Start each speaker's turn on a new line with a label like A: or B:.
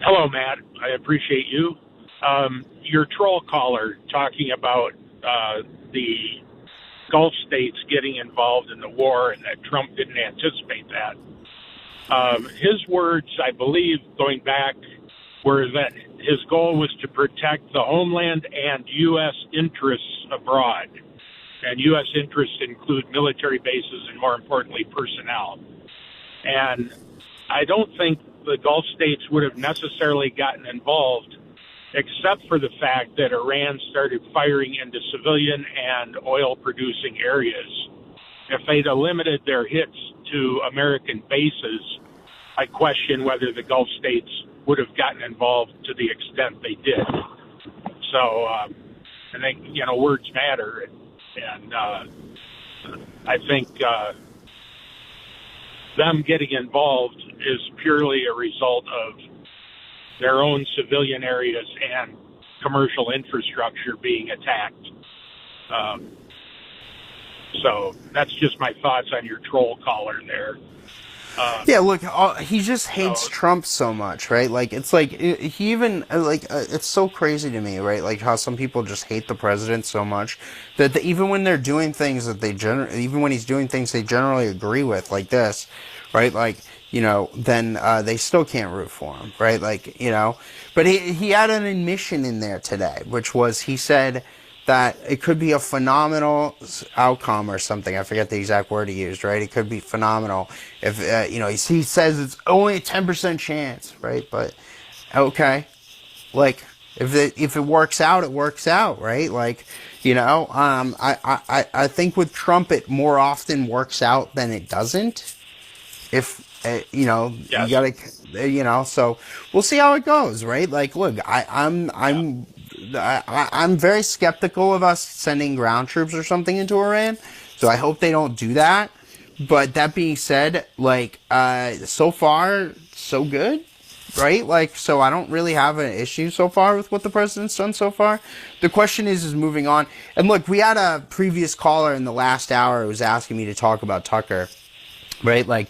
A: Hello, Matt. I appreciate you. Your troll caller talking about the Gulf states getting involved in the war and that Trump didn't anticipate that. His words, I believe, going back, were that his goal was to protect the homeland and U.S. interests abroad. And U.S. interests include military bases and, more importantly, personnel. And I don't think the Gulf states would have necessarily gotten involved except for the fact that Iran started firing into civilian and oil-producing areas. If they'd have limited their hits to American bases, I question whether the Gulf states would have gotten involved to the extent they did. So I think, words matter. And I think them getting involved is purely a result of their own civilian areas and commercial infrastructure being attacked. So that's just my thoughts on your troll caller there.
B: Yeah, look, he just hates Trump so much, right? Like, it's like, he even, it's so crazy to me, right? Like, how some people just hate the president so much that even when they're doing things that even when he's doing things they generally agree with, like this, right? Like, then they still can't root for him, right? Like, but he had an admission in there today, which was, he said that it could be a phenomenal outcome or something. I forget the exact word he used, right? It could be phenomenal if, he says it's only a 10% chance, right? But, okay. Like, if it works out, it works out, right? Like, I think with Trump, it more often works out than it doesn't. If,
A: Yes.
B: you gotta, so we'll see how it goes, right? Like, look, I'm very skeptical of us sending ground troops or something into Iran, so I hope they don't do that. But that being said, like, so far, so good, right? Like, so I don't really have an issue so far with what the president's done so far. The question is moving on. And look, we had a previous caller in the last hour who was asking me to talk about Tucker, right? Like,